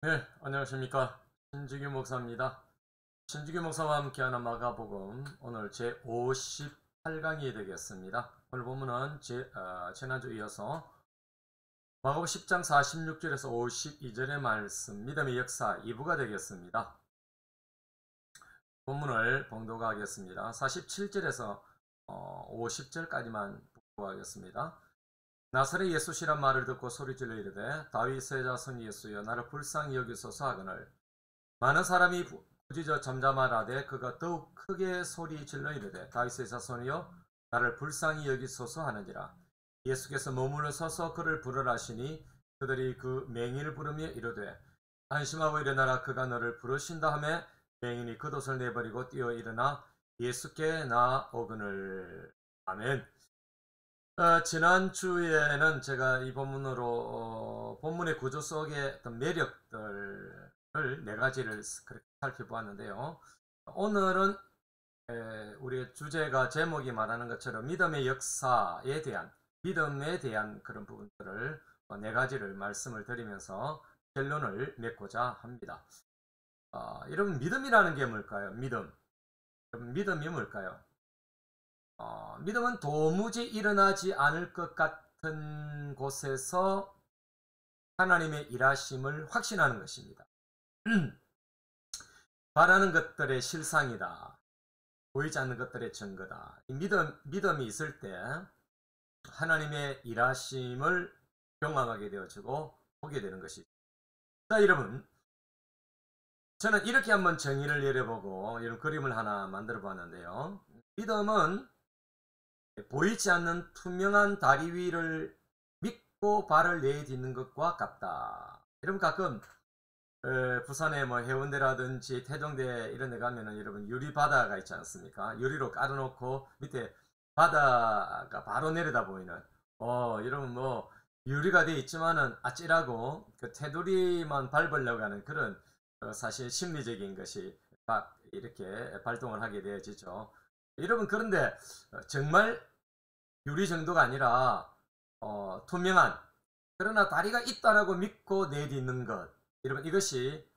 네, 안녕하십니까. 신지규 목사입니다. 신지규 목사와 함께하는 마가복음, 오늘 제 58강이 되겠습니다. 오늘 본문은 지난주 이어서 마가복음 10장 46절에서 52절의 말씀, 믿음의 역사 2부가 되겠습니다. 본문을 봉독하겠습니다. 47절에서 50절까지만 봉독하겠습니다. 나사렛 예수시란 말을 듣고 소리질러 이르되 다윗의 자손 예수여 나를 불쌍히 여기소서 하거늘 많은 사람이 부짖어 잠잠하라되 그가 더욱 크게 소리질러 이르되 다윗의 자손이여 나를 불쌍히 여기소서 하느니라. 예수께서 머물러 서서 그를 부르라 하시니 그들이 그 맹인을 부르며 이르되 안심하고 일어나라 그가 너를 부르신다 하매 맹인이 겉옷을 내버리고 뛰어 일어나 예수께 나오거늘. 아멘. 지난주에는 제가 이 본문으로 본문의 구조 속의 어떤 매력들을 네 가지를 그렇게 살펴보았는데요. 오늘은 우리의 주제가 제목이 말하는 것처럼 믿음의 역사에 대한 믿음에 대한 그런 부분들을 네 가지를 말씀을 드리면서 결론을 맺고자 합니다. 여러분, 믿음이라는 게 뭘까요? 믿음이 뭘까요? 믿음은 도무지 일어나지 않을 것 같은 곳에서 하나님의 일하심을 확신하는 것입니다. 바라는 것들의 실상이다. 보이지 않는 것들의 증거다. 믿음이 있을 때 하나님의 일하심을 경험하게 되어지고 보게 되는 것이죠. 자, 여러분, 저는 이렇게 한번 정의를 내려보고 이런 그림을 하나 만들어 봤는데요. 믿음은 보이지 않는 투명한 다리 위를 믿고 발을 내딛는 것과 같다. 여러분, 가끔 부산에 뭐 해운대라든지 태종대 이런 데 가면은 여러분 유리바다가 있지 않습니까? 유리로 깔아놓고 밑에 바다가 바로 내려다 보이는 여러분 뭐 유리가 되어 있지만은 아찔하고 그 테두리만 밟으려고 하는 그런 사실 심리적인 것이 막 이렇게 발동을 하게 되어지죠. 여러분, 그런데 정말 유리 정도가 아니라 투명한, 그러나 다리가 있다라고 믿고 내딛는 것, 여러분, 이것이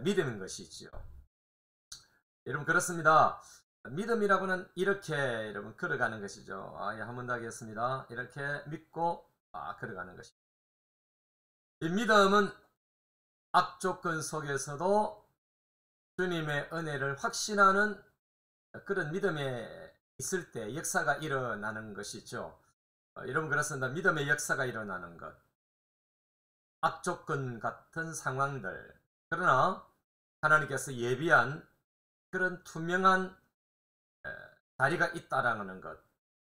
믿음인 것이지요. 여러분, 그렇습니다. 믿음이라고는 이렇게 여러분 걸어가는 것이죠. 한 번 더 하겠습니다. 이렇게 믿고 걸어가는 것입니다. 이 믿음은 악조건 속에서도 주님의 은혜를 확신하는 그런 믿음에 있을 때 역사가 일어나는 것이죠. 여러분, 그렇습니다. 믿음의 역사가 일어나는 것. 악조건 같은 상황들, 그러나 하나님께서 예비한 그런 투명한 다리가 있다라는 것,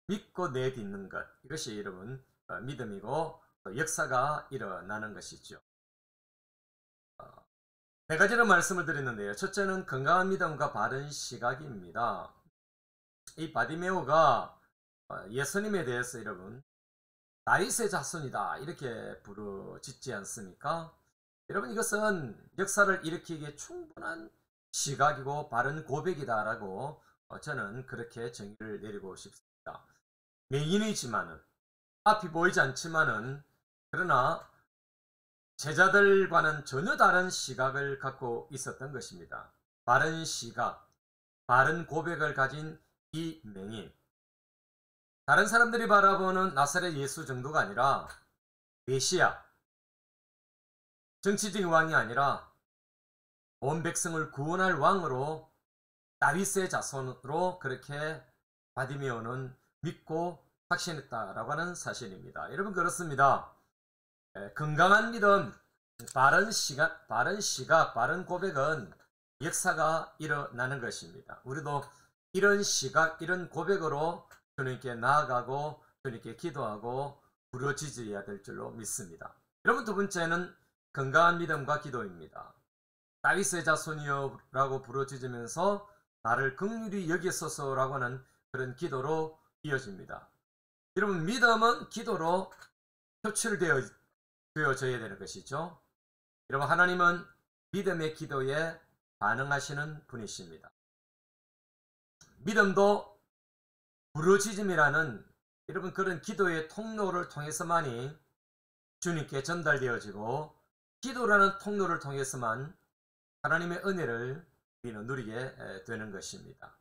믿고 내딛는 것, 이것이 여러분 믿음이고 역사가 일어나는 것이죠. 네 가지로 말씀을 드렸는데요. 첫째는 건강한 믿음과 바른 시각입니다. 이 바디메오가 예수님에 대해서 여러분 다윗의 자손이다 이렇게 부르짖지 않습니까? 여러분, 이것은 역사를 일으키기에 충분한 시각이고 바른 고백이다라고 저는 그렇게 정의를 내리고 싶습니다. 맹인이지만은, 앞이 보이지 않지만은, 그러나 제자들과는 전혀 다른 시각을 갖고 있었던 것입니다. 바른 시각, 바른 고백을 가진 이 맹인, 다른 사람들이 바라보는 나사렛 예수 정도가 아니라 메시아, 정치적인 왕이 아니라 온 백성을 구원할 왕으로 다윗의 자손으로 그렇게 바디메오는 믿고 확신했다라고 하는 사실입니다. 여러분 그렇습니다. 건강한 믿음, 바른 시각, 바른 고백은 역사가 일어나는 것입니다. 우리도 이런 시각, 이런 고백으로 주님께 나아가고 주님께 기도하고 부르짖어야 될 줄로 믿습니다. 여러분 두 번째는 건강한 믿음과 기도입니다. 다윗의 자손이여라고 부르짖으면서 나를 긍휼히 여기소서라고 하는 그런 기도로 이어집니다. 여러분 믿음은 기도로 표출되어져야 되는 것이죠. 여러분 하나님은 믿음의 기도에 반응하시는 분이십니다. 믿음도 부르짖음이라는 여러분 그런 기도의 통로를 통해서만이 주님께 전달되어지고 기도라는 통로를 통해서만 하나님의 은혜를 우리는 누리게 되는 것입니다.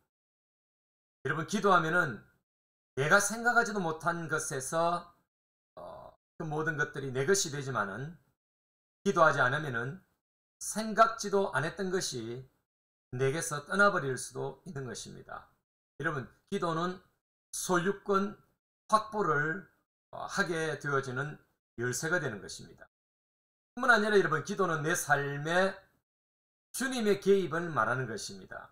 여러분 기도하면은 내가 생각하지도 못한 것에서 그 모든 것들이 내 것이 되지만은 기도하지 않으면은 생각지도 않았던 것이 내게서 떠나버릴 수도 있는 것입니다. 여러분 기도는 소유권 확보를 하게 되어지는 열쇠가 되는 것입니다. 뿐만 아니라 여러분 기도는 내 삶에 주님의 개입을 말하는 것입니다.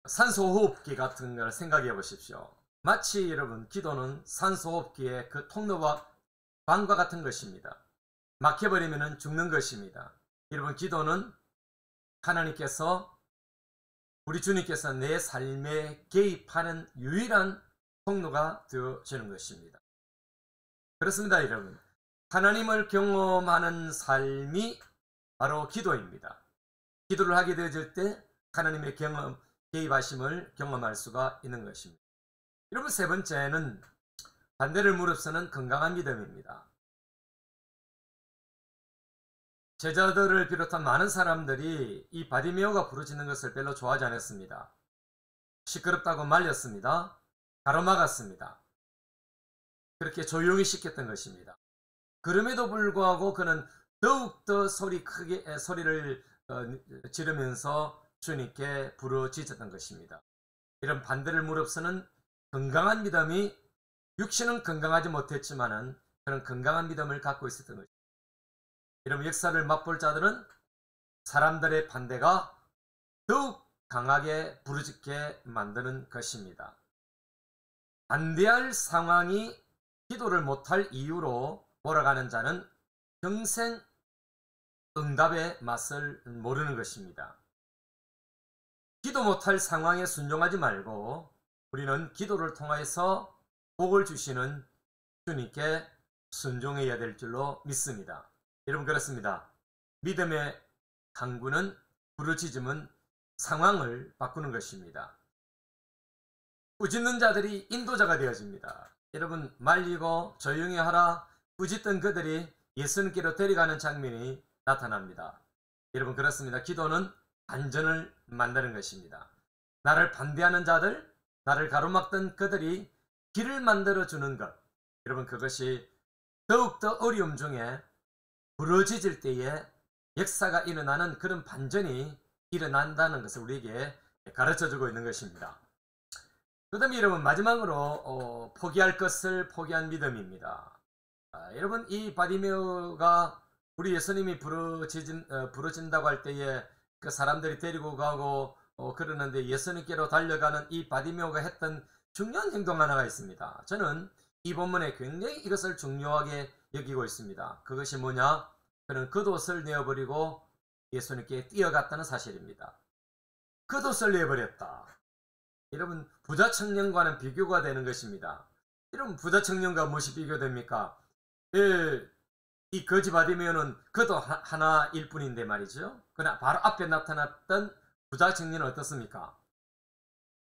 산소호흡기 같은 걸 생각해 보십시오. 마치 여러분 기도는 산소호흡기의 그 통로와 방과 같은 것입니다. 막혀버리면 죽는 것입니다. 여러분 기도는 하나님께서 우리 주님께서 내 삶에 개입하는 유일한 통로가 되어지는 것입니다. 그렇습니다. 여러분 하나님을 경험하는 삶이 바로 기도입니다. 기도를 하게 되어질 때 하나님의 개입하심을 경험할 수가 있는 것입니다. 여러분 세 번째는 반대를 무릅쓰는 건강한 믿음입니다. 제자들을 비롯한 많은 사람들이 이 바디메오가 부르짖는 것을 별로 좋아하지 않았습니다. 시끄럽다고 말렸습니다. 가로막았습니다. 그렇게 조용히 시켰던 것입니다. 그럼에도 불구하고 그는 더욱더 소리를 지르면서 주님께 부르짖었던 것입니다. 이런 반대를 무릅쓰는 건강한 믿음이 육신은 건강하지 못했지만은 그런 건강한 믿음을 갖고 있었던 것입니다. 이런 역사를 맛볼 자들은 사람들의 반대가 더욱 강하게 부르짖게 만드는 것입니다. 반대할 상황이 기도를 못할 이유로 몰아가는 자는 평생 응답의 맛을 모르는 것입니다. 기도 못할 상황에 순종하지 말고 우리는 기도를 통해서 복을 주시는 주님께 순종해야 될 줄로 믿습니다. 여러분 그렇습니다. 믿음의 강구는 부르짖음은 상황을 바꾸는 것입니다. 꾸짖는 자들이 인도자가 되어집니다. 여러분 말리고 조용히 하라 꾸짖던 그들이 예수님께로 데려가는 장면이 나타납니다. 여러분 그렇습니다. 기도는 반전을 만드는 것입니다. 나를 반대하는 자들, 나를 가로막던 그들이 길을 만들어주는 것, 여러분 그것이 더욱더 어려움 중에 부러지질 때에 역사가 일어나는 그런 반전이 일어난다는 것을 우리에게 가르쳐주고 있는 것입니다. 그 다음에 여러분 마지막으로 포기할 것을 포기한 믿음입니다. 여러분 이 바디메오가 우리 예수님이 부르짖는다고 할 때에 그 사람들이 데리고 가고 그러는데 예수님께로 달려가는 이 바디메오가 했던 중요한 행동 하나가 있습니다. 저는 이 본문에 굉장히 이것을 중요하게 여기고 있습니다. 그것이 뭐냐? 그는 겉옷을 내어버리고 예수님께 뛰어갔다는 사실입니다. 겉옷을 내어버렸다. 여러분 부자 청년과는 비교가 되는 것입니다. 여러분 부자 청년과 무엇이 비교됩니까? 이 거지 바디메오는 겉옷 하나일 뿐인데 말이죠. 그러나 바로 앞에 나타났던 부자 청년은 어떻습니까?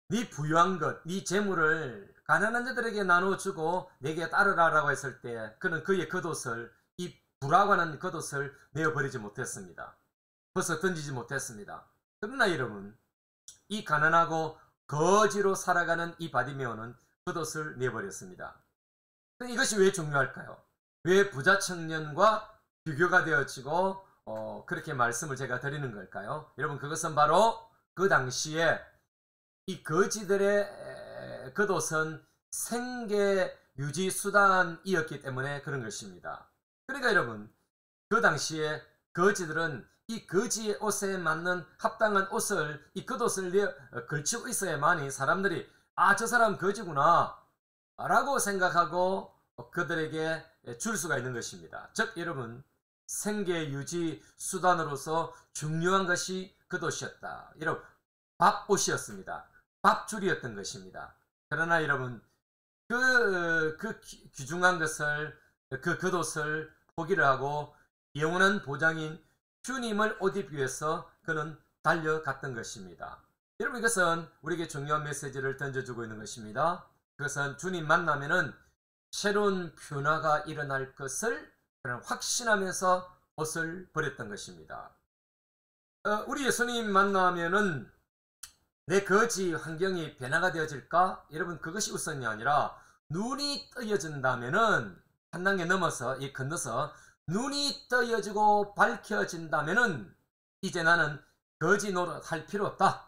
네 부유한 것, 네 재물을 가난한 자들에게 나눠주고 내게 따르라라고 했을 때 그는 그의 겉옷을 이 부라고 하는 겉옷을 내어버리지 못했습니다. 벗어 던지지 못했습니다. 그러나 여러분 이 가난하고 거지로 살아가는 이 바디메오는 겉옷을 내버렸습니다. 이것이 왜 중요할까요? 왜 부자 청년과 비교가 되어지고 그렇게 말씀을 제가 드리는 걸까요? 여러분, 그것은 바로 그 당시에 이 거지들의 겉옷은 생계 유지 수단이었기 때문에 그런 것입니다. 그러니까 여러분, 그 당시에 거지들은 이 거지의 옷에 맞는 합당한 옷을, 이 겉옷을 걸치고 있어야만이 사람들이 저 사람 거지구나 라고 생각하고 그들에게 줄 수가 있는 것입니다. 즉 여러분, 생계 유지 수단으로서 중요한 것이 겉옷이었다. 여러분, 밥옷이었습니다. 밥줄이었던 것입니다. 그러나 여러분, 그 귀중한 것을, 그 겉옷을 포기를 하고 영원한 보장인 주님을 옷 입기 위해서 그는 달려갔던 것입니다. 여러분, 이것은 우리에게 중요한 메시지를 던져주고 있는 것입니다. 그것은 주님 만나면은 새로운 변화가 일어날 것을 그는 확신하면서 옷을 버렸던 것입니다. 우리 예수님 만나면은 내 거지 환경이 변화가 되어질까? 여러분, 그것이 우선이 아니라 눈이 떠여진다면은, 한 단계 넘어서 건너서 눈이 떠여지고 밝혀진다면은 이제 나는 거지 노릇 할 필요 없다.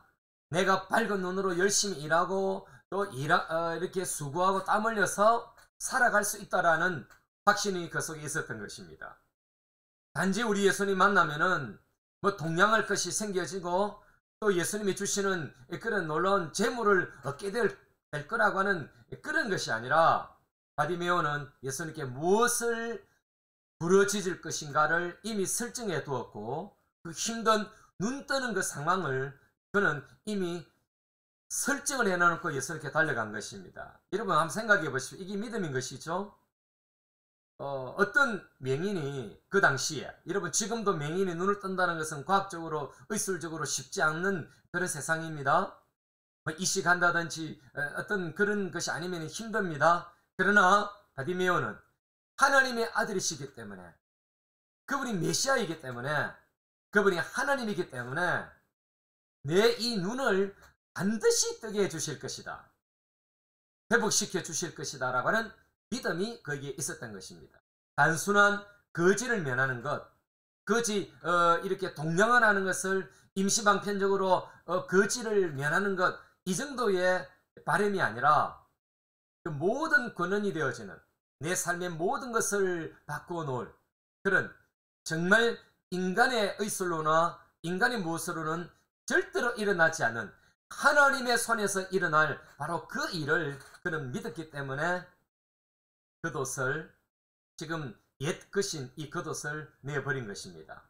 내가 밝은 눈으로 열심히 일하고 또 이렇게 수고하고 땀 흘려서 살아갈 수 있다라는 확신이 그 속에 있었던 것입니다. 단지 우리 예수님 만나면은 뭐 동양할 것이 생겨지고 또 예수님이 주시는 그런 놀라운 재물을 얻게 될 거라고 하는 그런 것이 아니라, 바디메오는 예수님께 무엇을 부러지질 것인가를 이미 설정해 두었고, 그 힘든 눈 뜨는 그 상황을 그는 이미 설정을 해놓고 예수님께 달려간 것입니다. 여러분, 한번 생각해 보십시오. 이게 믿음인 것이죠. 어떤 명인이 그 당시에, 여러분 지금도 명인이 눈을 뜬다는 것은 과학적으로 의술적으로 쉽지 않는 그런 세상입니다. 이식한다든지 어떤 그런 것이 아니면 힘듭니다. 그러나 바디메오는 하나님의 아들이시기 때문에, 그분이 메시아이기 때문에, 그분이 하나님이기 때문에 내 이 눈을 반드시 뜨게 해주실 것이다, 회복시켜 주실 것이다 라고 하는 믿음이 거기에 있었던 것입니다. 단순한 거지를 면하는 것, 거지 이렇게 동양을 하는 것을 임시방편적으로 거지를 면하는 것, 이 정도의 바람이 아니라 그 모든 권한이 되어지는, 내 삶의 모든 것을 바꾸어 놓을 그런, 정말 인간의 의술로나 인간의 무엇으로는 절대로 일어나지 않은 하나님의 손에서 일어날 바로 그 일을 그는 믿었기 때문에 겉옷을, 지금 옛 것인 이 겉옷을 내어버린 것입니다.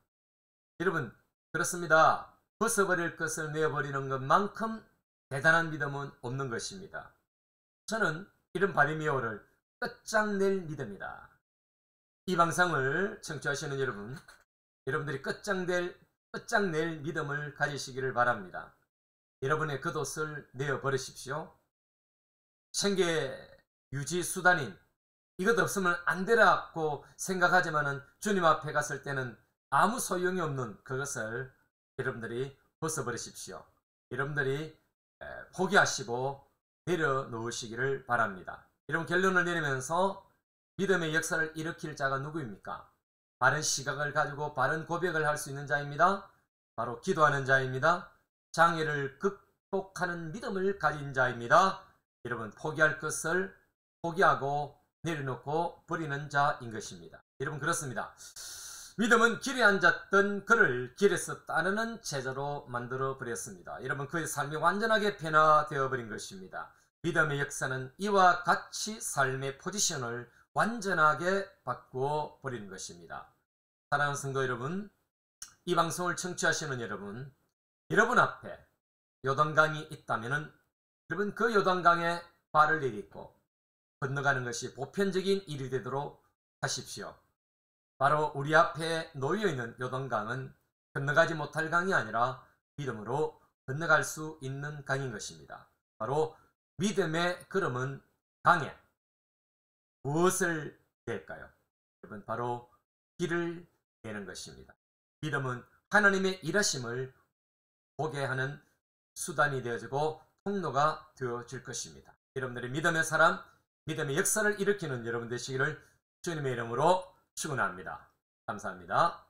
여러분, 그렇습니다. 벗어버릴 것을 내어버리는 것만큼 대단한 믿음은 없는 것입니다. 저는 이런 바디메오를 끝장낼 믿음이다. 이 방송을 청취하시는 여러분, 여러분들이 끝장낼 믿음을 가지시기를 바랍니다. 여러분의 겉옷을 내어버리십시오. 생계 유지 수단인 이것 없으면 안 되라고 생각하지만은 주님 앞에 갔을 때는 아무 소용이 없는 그것을 여러분들이 벗어버리십시오. 여러분들이 포기하시고 내려놓으시기를 바랍니다. 여러분, 결론을 내리면서 믿음의 역사를 일으킬 자가 누구입니까? 바른 시각을 가지고 바른 고백을 할 수 있는 자입니다. 바로 기도하는 자입니다. 장애를 극복하는 믿음을 가진 자입니다. 여러분, 포기할 것을 포기하고 내려놓고 버리는 자인 것입니다. 여러분, 그렇습니다. 믿음은 길에 앉았던 그를 길에서 따르는 제자로 만들어 버렸습니다. 여러분, 그의 삶이 완전하게 변화되어 버린 것입니다. 믿음의 역사는 이와 같이 삶의 포지션을 완전하게 바꾸어 버리는 것입니다. 사랑하는 성도 여러분, 이 방송을 청취하시는 여러분, 여러분 앞에 요단강이 있다면은 여러분 그 요단강에 발을 내딛고 건너가는 것이 보편적인 일이 되도록 하십시오. 바로 우리 앞에 놓여있는 요단강은 건너가지 못할 강이 아니라 믿음으로 건너갈 수 있는 강인 것입니다. 바로 믿음의 걸음은 강에 무엇을 낼까요? 여러분, 바로 길을 내는 것입니다. 믿음은 하나님의 일하심을 보게 하는 수단이 되어지고 통로가 되어질 것입니다. 여러분들의 믿음의 사람, 믿음의 역사를 일으키는 여러분 되시기를 주님의 이름으로 축원합니다. 감사합니다.